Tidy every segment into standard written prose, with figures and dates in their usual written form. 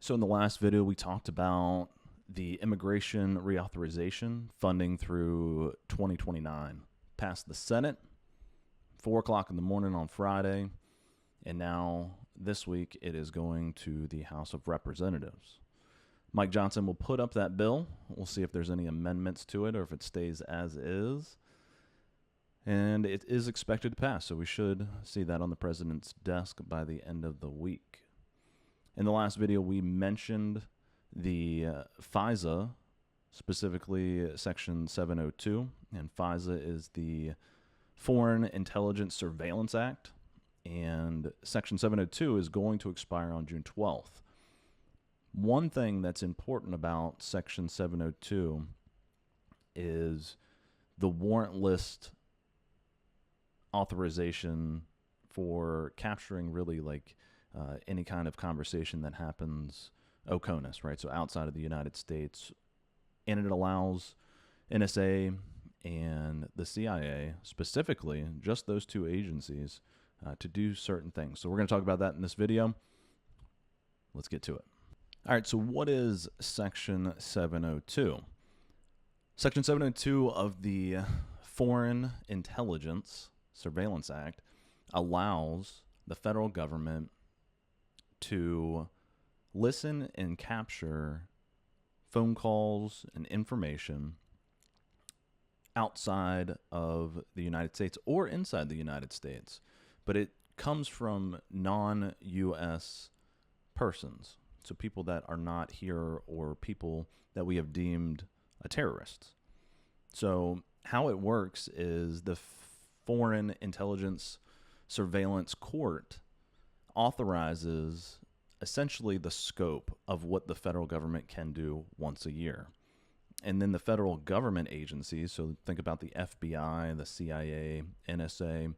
So in the last video, we talked about the immigration reauthorization funding through 2029. Passed the Senate, 4 o'clock in the morning on Friday, and now this week it is going to the House of Representatives. Mike Johnson will put up that bill. We'll see if there's any amendments to it or if it stays as is. And it is expected to pass, so we should see that on the president's desk by the end of the week. In the last video, we mentioned the FISA, specifically Section 702, and FISA is the Foreign Intelligence Surveillance Act, and Section 702 is going to expire on June 12th. One thing that's important about Section 702 is the warrant list authorization for capturing really any kind of conversation that happens OCONUS, right? So outside of the United States. And it allows NSA and the CIA, specifically, just those two agencies, to do certain things. So we're going to talk about that in this video. Let's get to it. All right, so what is Section 702? Section 702 of the Foreign Intelligence Surveillance Act allows the federal government to listen and capture phone calls and information outside of the United States or inside the United States, but it comes from non-U.S. persons, so people that are not here or people that we have deemed a terrorist. So how it works is the Foreign Intelligence Surveillance Court authorizes essentially the scope of what the federal government can do once a year. And then the federal government agencies, so think about the FBI, the CIA, NSA,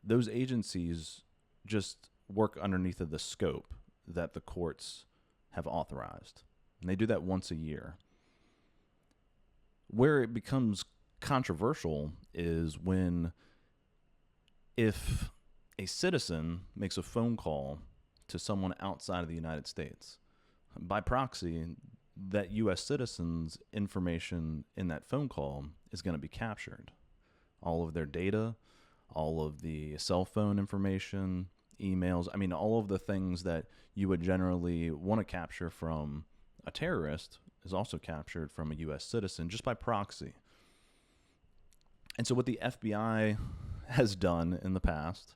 those agencies just work underneath of the scope that the courts have authorized. And they do that once a year. Where it becomes controversial is if a citizen makes a phone call to someone outside of the United States, by proxy, that U.S. citizens' information in that phone call is going to be captured. All of their data, all of the cell phone information, emails, all of the things that you would generally want to capture from a terrorist is also captured from a U.S. citizen just by proxy. And so what the FBI has done in the past,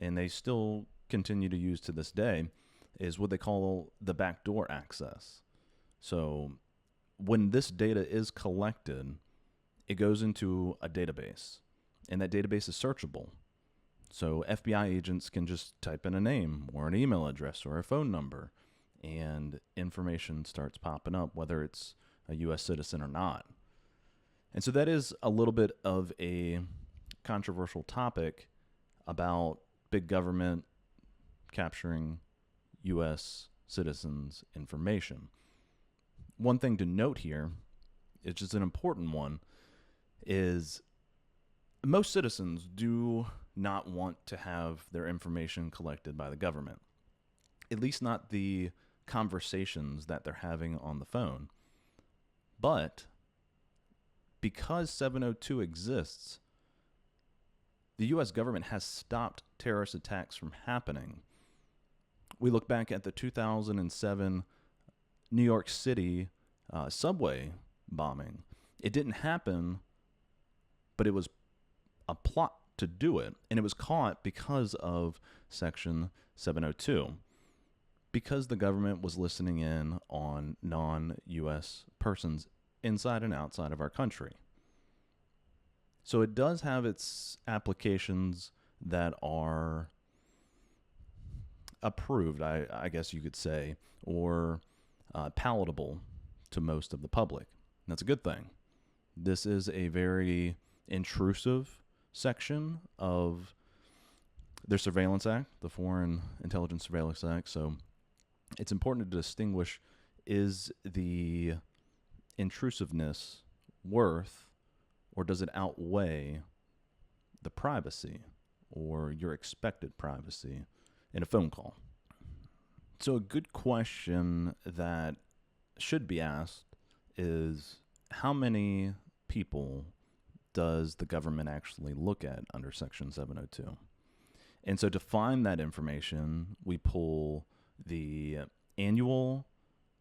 and they still continue to use to this day, is what they call the backdoor access. So when this data is collected, it goes into a database, and that database is searchable. So FBI agents can just type in a name or an email address or a phone number, and information starts popping up, whether it's a U.S. citizen or not. And so that is a little bit of a controversial topic about big government capturing U.S. citizens' information. One thing to note here, it's just an important one, is most citizens do not want to have their information collected by the government, at least not the conversations that they're having on the phone. But because 702 exists, the U.S. government has stopped terrorist attacks from happening. We look back at the 2007 New York City subway bombing. It didn't happen, but it was a plot to do it, and it was caught because of Section 702, because the government was listening in on non-U.S. persons inside and outside of our country. So it does have its applications that are approved, I guess you could say, or palatable to most of the public. And that's a good thing. This is a very intrusive section of their Surveillance Act, the Foreign Intelligence Surveillance Act. So it's important to distinguish, is the intrusiveness worth, or does it outweigh the privacy or your expected privacy in a phone call? So a good question that should be asked is, how many people does the government actually look at under Section 702? And so to find that information, we pull the annual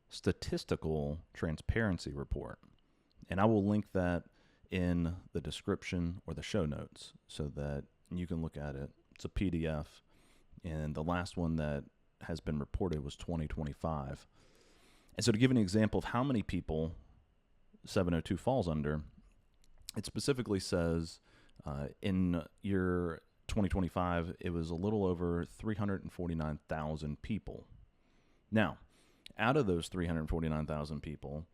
statistical transparency report. And I will link that in the description or the show notes so that you can look at it. It's a PDF. And the last one that has been reported was 2025. And so to give an example of how many people 702 falls under, it specifically says in year 2025, it was a little over 349,000 people. Now, out of those 349,000 people,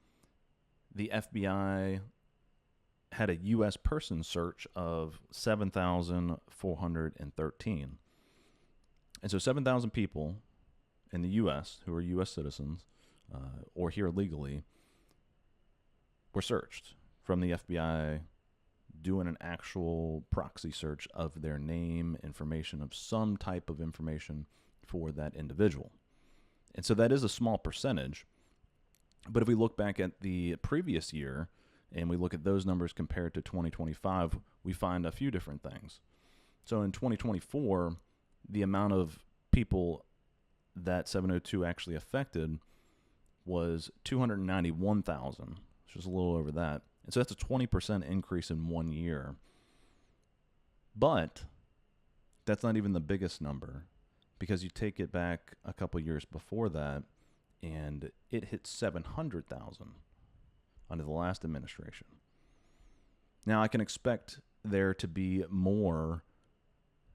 the FBI had a U.S. person search of 7,413. And so 7,000 people in the U.S. who are U.S. citizens or here legally were searched from the FBI doing an actual proxy search of their name, information of some type of information for that individual. And so that is a small percentage. But if we look back at the previous year and we look at those numbers compared to 2025, we find a few different things. So in 2024, the amount of people that 702 actually affected was 291,000, which is a little over that. And so that's a 20% increase in 1 year. But that's not even the biggest number, because you take it back a couple years before that, and it hit 700,000 under the last administration. Now, I can expect there to be more,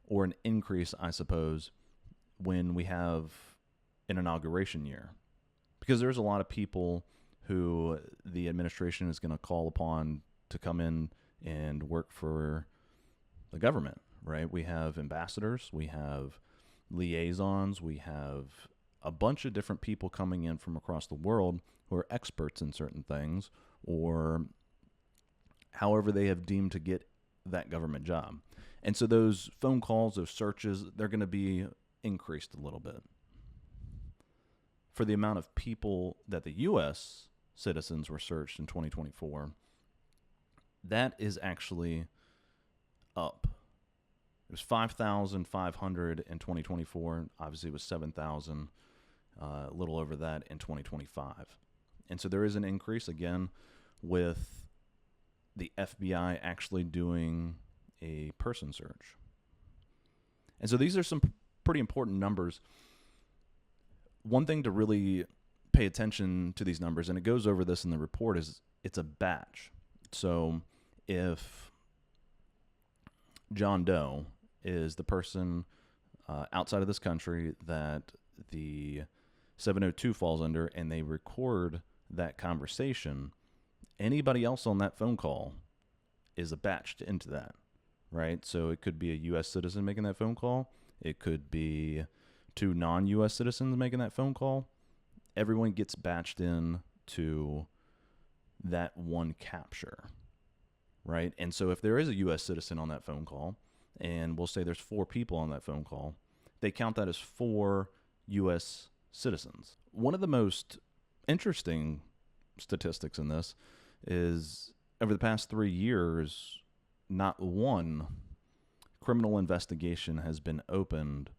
or an increase, I suppose, when we have an inauguration year, because there's a lot of people who the administration is going to call upon to come in and work for the government, right? We have ambassadors, we have liaisons, we have a bunch of different people coming in from across the world who are experts in certain things, or however they have deemed to get that government job. And so those phone calls, those searches, they're going to be increased a little bit. For the amount of people that the U.S. citizens were searched in 2024, that is actually up. It was 5,500 in 2024. Obviously, it was 7,000, a little over that in 2025. And so there is an increase, again, with the FBI actually doing a person search. And so these are some pretty important numbers. One thing to really pay attention to these numbers, and it goes over this in the report, is it's a batch. So if John Doe is the person outside of this country that the 702 falls under, and they record that conversation, anybody else on that phone call is batched into that, right? So it could be a U.S. citizen making that phone call. It could be two non-U.S. citizens making that phone call. Everyone gets batched in to that one capture, right? And so if there is a U.S. citizen on that phone call, and we'll say there's 4 people on that phone call, they count that as 4 U.S. citizens. One of the most interesting statistics in this is over the past 3 years, not one criminal investigation has been opened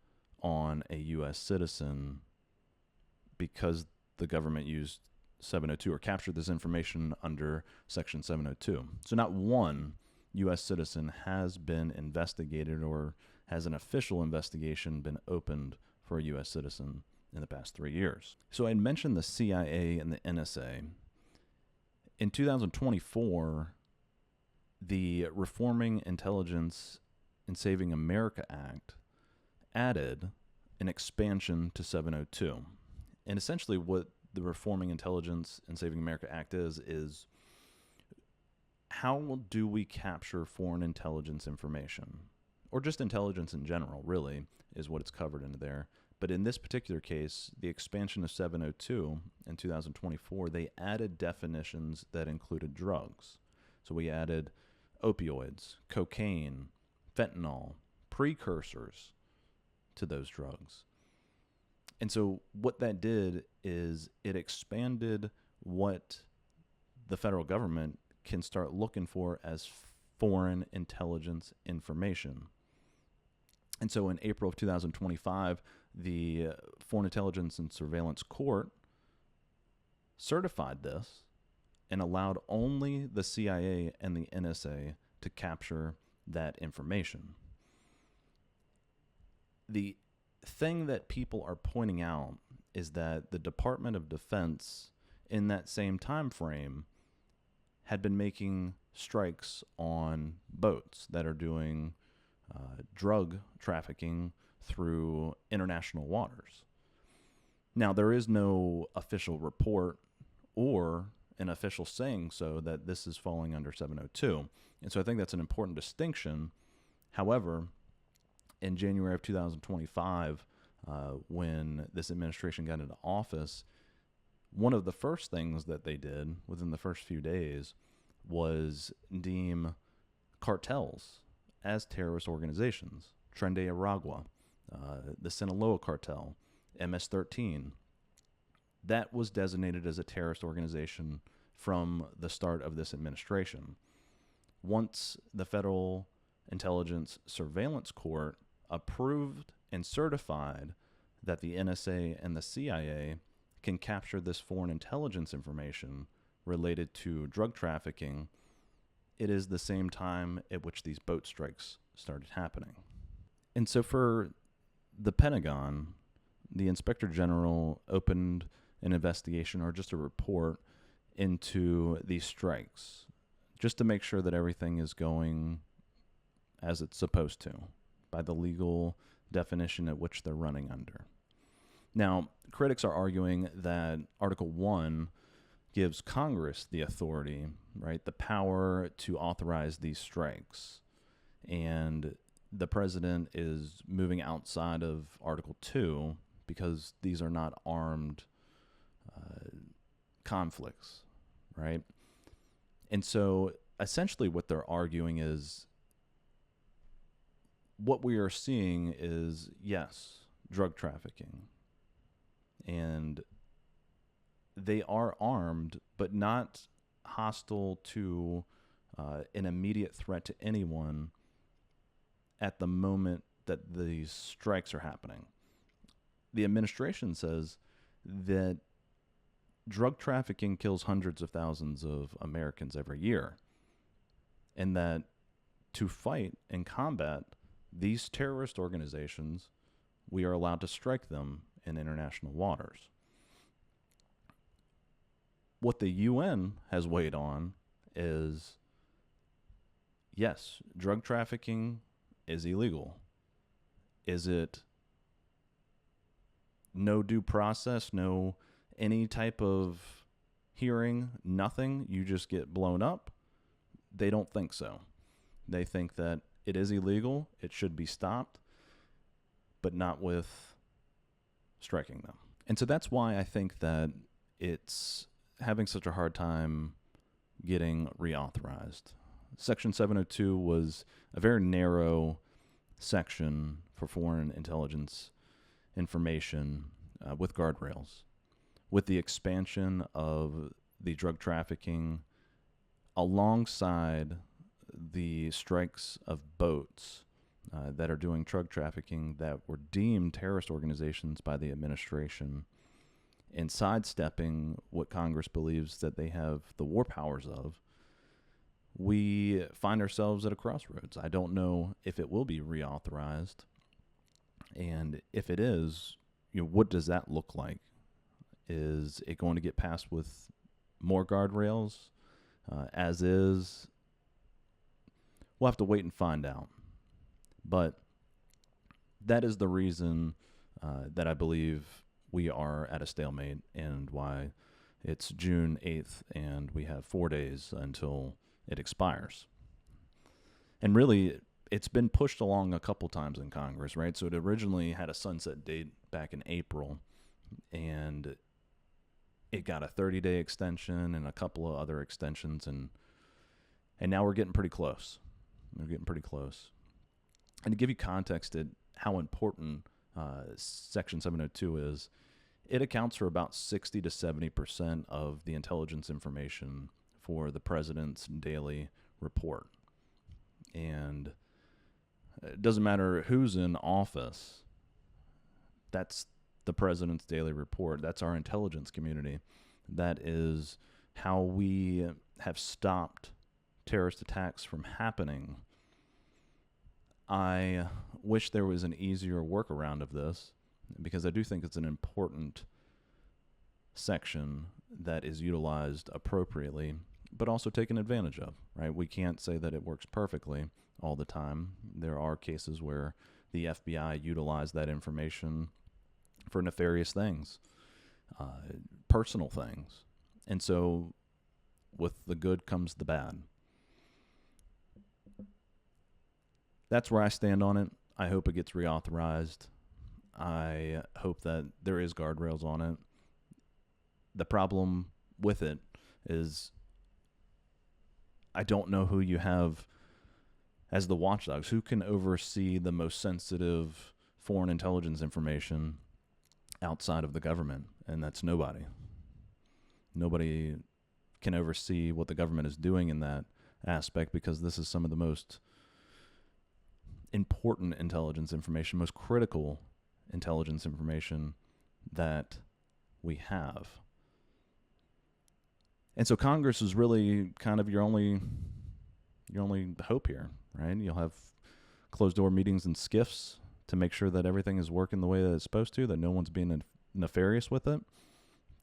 on a U.S. citizen because the government used 702 or captured this information under Section 702. So not one U.S. citizen has been investigated, or has an official investigation been opened for a U.S. citizen in the past 3 years. So I mentioned the CIA and the NSA. In 2024, the Reforming Intelligence and Saving America Act added an expansion to 702. And essentially what the Reforming Intelligence and Saving America Act is how do we capture foreign intelligence information? Or just intelligence in general, really, is what it's covered into there. But in this particular case, the expansion of 702 in 2024, they added definitions that included drugs. So we added opioids, cocaine, fentanyl, precursors to those drugs. And so what that did is it expanded what the federal government can start looking for as foreign intelligence information. And so in April of 2025, the Foreign Intelligence and Surveillance Court certified this and allowed only the CIA and the NSA to capture that information. The thing that people are pointing out is that the Department of Defense in that same time frame had been making strikes on boats that are doing drug trafficking through international waters. Now, there is no official report or an official saying so that this is falling under 702. And so I think that's an important distinction. However, in January of 2025, when this administration got into office, one of the first things that they did within the first few days was deem cartels as terrorist organizations. Tren de Aragua, the Sinaloa cartel, MS-13. That was designated as a terrorist organization from the start of this administration. Once the Federal Intelligence Surveillance Court approved and certified that the NSA and the CIA can capture this foreign intelligence information related to drug trafficking, it is the same time at which these boat strikes started happening. And so for the Pentagon, the Inspector General opened an investigation or just a report into these strikes just to make sure that everything is going as it's supposed to by the legal definition at which they're running under. Now, critics are arguing that Article 1 gives Congress the authority, right, the power to authorize these strikes. And the president is moving outside of Article 2 because these are not armed conflicts, right? And so essentially what they're arguing is what we are seeing is, yes, drug trafficking. And they are armed, but not hostile to an immediate threat to anyone at the moment that these strikes are happening. The administration says that drug trafficking kills hundreds of thousands of Americans every year, and that to fight and combat these terrorist organizations, we are allowed to strike them in international waters. What the UN has weighed on is, yes, drug trafficking is illegal. Is it no due process, no any type of hearing, nothing, you just get blown up? They don't think so. They think that it is illegal, it should be stopped, but not with striking them. And so that's why I think that it's having such a hard time getting reauthorized. Section 702 was a very narrow section for foreign intelligence information with guardrails. With the expansion of the drug trafficking alongside the strikes of boats that are doing drug trafficking that were deemed terrorist organizations by the administration, and sidestepping what Congress believes that they have the war powers of, we find ourselves at a crossroads. I don't know if it will be reauthorized, and if it is, what does that look like? Is it going to get passed with more guardrails? As is, we'll have to wait and find out. But that is the reason that I believe we are at a stalemate, and why it's June 8th and we have 4 days until it expires. And really, it's been pushed along a couple times in Congress, right? So it originally had a sunset date back in April, and it got a 30-day extension and a couple of other extensions, and now we're getting pretty close. We're getting pretty close. And to give you context at how important Section 702 is, it accounts for about 60 to 70% of the intelligence information for the president's daily report. And it doesn't matter who's in office, that's the president's daily report. That's our intelligence community. That is how we have stopped terrorist attacks from happening. I wish there was an easier workaround of this, because I do think it's an important section that is utilized appropriately, but also taken advantage of, right? We can't say that it works perfectly all the time. There are cases where the FBI utilized that information for nefarious things, personal things. And so with the good comes the bad. That's where I stand on it. I hope it gets reauthorized. I hope that there is guardrails on it. The problem with it is I don't know who you have as the watchdogs. Who can oversee the most sensitive foreign intelligence information outside of the government? And that's nobody. Nobody can oversee what the government is doing in that aspect, because this is some of the most important intelligence information, most critical intelligence information that we have. And so Congress is really kind of your only hope here, right? You'll have closed door meetings and skiffs to make sure that everything is working the way that it's supposed to, that no one's being nefarious with it,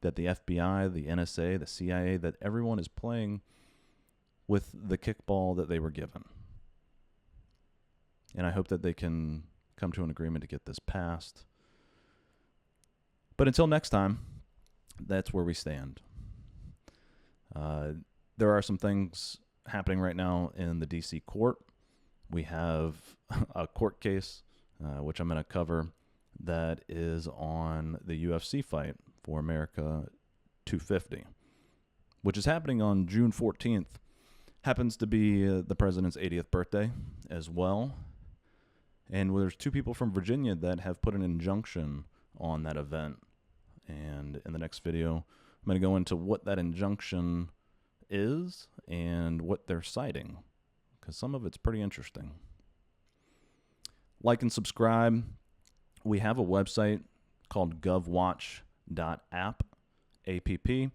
that the FBI, the NSA, the CIA, that everyone is playing with the kickball that they were given. And I hope that they can come to an agreement to get this passed. But until next time, that's where we stand. There are some things happening right now in the D.C. court. We have a court case, which I'm going to cover, that is on the UFC fight for America 250, which is happening on June 14th. Happens to be the president's 80th birthday as well. And there's two people from Virginia that have put an injunction on that event. And in the next video, I'm going to go into what that injunction is and what they're citing, because some of it's pretty interesting. Like and subscribe. We have a website called govwatch.app, APP.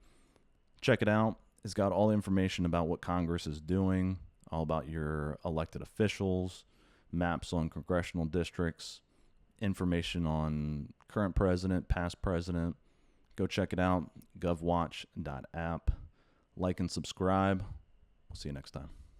Check it out. It's got all the information about what Congress is doing, all about your elected officials, maps on congressional districts, information on current president, past president. Go check it out, govwatch.app. Like and subscribe. We'll see you next time.